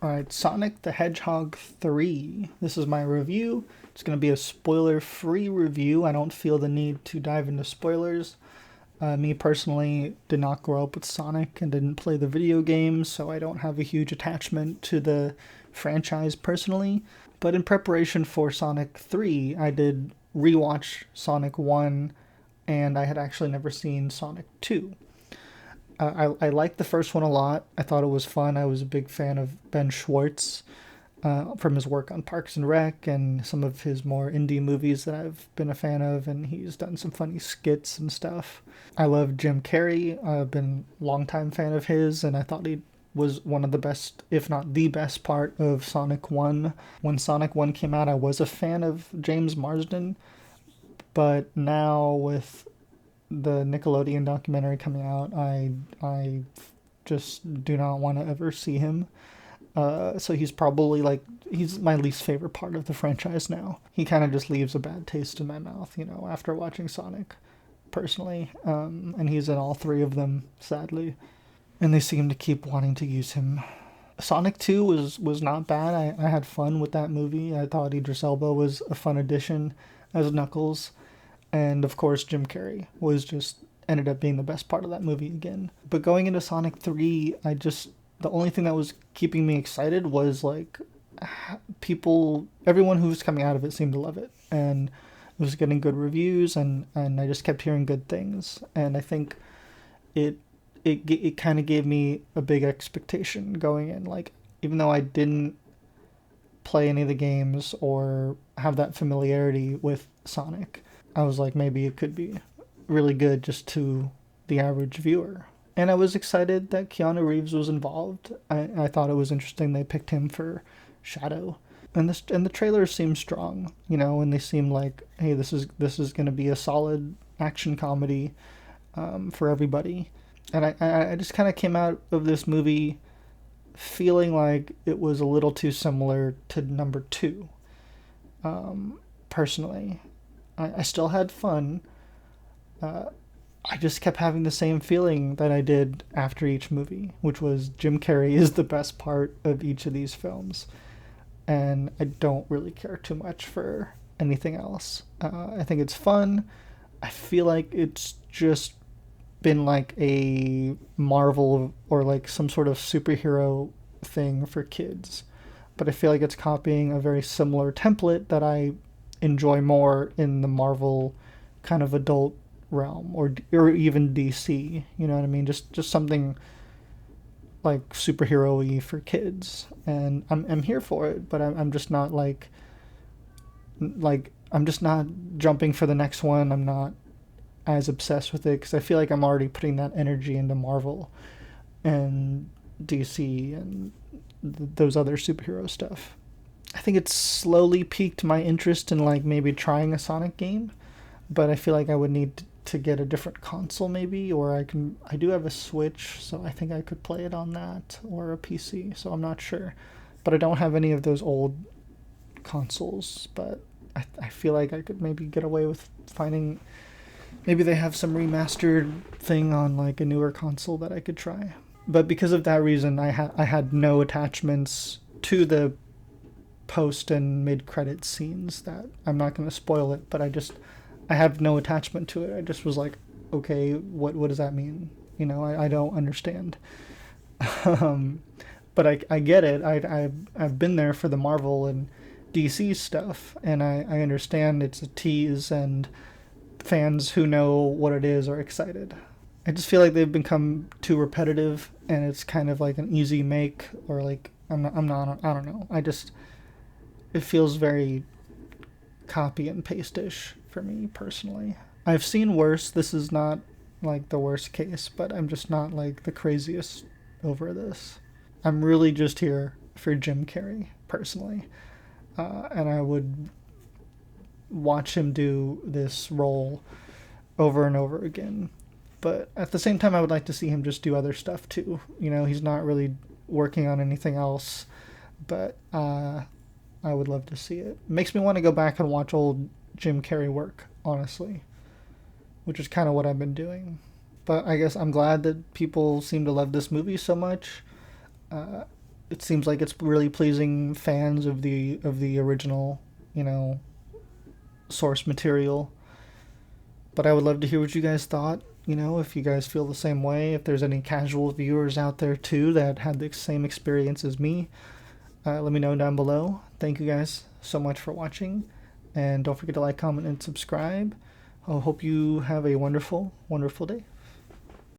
Alright, Sonic the Hedgehog 3. This is my review. It's going to be a spoiler free review. I don't feel the need to dive into spoilers. Me personally did not grow up with Sonic and didn't play the video games, so I don't have a huge attachment to the franchise personally. But in preparation for Sonic 3, I did rewatch Sonic 1, and I had actually never seen Sonic 2. I liked the first one a lot. I thought it was fun. I was a big fan of Ben Schwartz from his work on Parks and Rec and some of his more indie movies that I've been a fan of, and he's done some funny skits and stuff. I love Jim Carrey. I've been a longtime fan of his, and I thought he was one of the best, if not the best part of Sonic 1. When Sonic 1 came out, I was a fan of James Marsden, but now with the Nickelodeon documentary coming out, I just do not want to ever see him. So he's probably he's my least favorite part of the franchise now. He kind of just leaves a bad taste in my mouth, after watching Sonic, personally. And he's in all three of them, sadly. And they seem to keep wanting to use him. Sonic 2 was not bad. I had fun with that movie. I thought Idris Elba was a fun addition as Knuckles. And of course, Jim Carrey ended up being the best part of that movie again. But going into Sonic 3, the only thing that was keeping me excited was everyone who was coming out of it seemed to love it. And it was getting good reviews, and I just kept hearing good things. And I think it kind of gave me a big expectation going in. Even though I didn't play any of the games or have that familiarity with Sonic, I was like, maybe it could be really good just to the average viewer. And I was excited that Keanu Reeves was involved. I thought it was interesting they picked him for Shadow. And the trailers seemed strong, and they seemed like, hey, this is going to be a solid action comedy for everybody. And I just kind of came out of this movie feeling like it was a little too similar to number 2, personally. I still had fun. I just kept having the same feeling that I did after each movie, which was Jim Carrey is the best part of each of these films. And I don't really care too much for anything else. I think it's fun. I feel like it's just been like a Marvel or some sort of superhero thing for kids. But I feel like it's copying a very similar template that I enjoy more in the Marvel kind of adult realm, or even DC. You know what I mean? Just something like superhero-y for kids, and I'm here for it. But I'm just not I'm just not jumping for the next one. I'm not as obsessed with it because I feel like I'm already putting that energy into Marvel and DC and those other superhero stuff. I think it's slowly piqued my interest in maybe trying a Sonic game, but I feel like I would need to get a different console maybe, or I do have a Switch, so I think I could play it on that, or a PC, so I'm not sure. But I don't have any of those old consoles, but I feel like I could maybe get away with finding, maybe they have some remastered thing on a newer console that I could try. But because of that reason, I had no attachments to the post and mid-credit scenes. That I'm not going to spoil it, but I have no attachment to it. I just was like, okay, what does that mean? I don't understand. But I get it. I've been there for the Marvel and DC stuff, and I understand it's a tease, and fans who know what it is are excited. I just feel like they've become too repetitive, and it's kind of like an easy make, or I don't know. It feels very copy and paste-ish for me personally. I've seen worse. This is not the worst case, but I'm just not the craziest over this. I'm really just here for Jim Carrey personally, and I would watch him do this role over and over again. But at the same time, I would like to see him just do other stuff too. He's not really working on anything else, but I would love to see it. It makes me want to go back and watch old Jim Carrey work, honestly, which is kind of what I've been doing. But I guess I'm glad that people seem to love this movie so much. it seems like it's really pleasing fans of the original, you know, source material. But I would love to hear what you guys thought. You know, if you guys feel the same way, if there's any casual viewers out there too that had the same experience as me, let me know down below. Thank you guys so much for watching, and don't forget to like, comment, and subscribe. I hope you have a wonderful, wonderful day.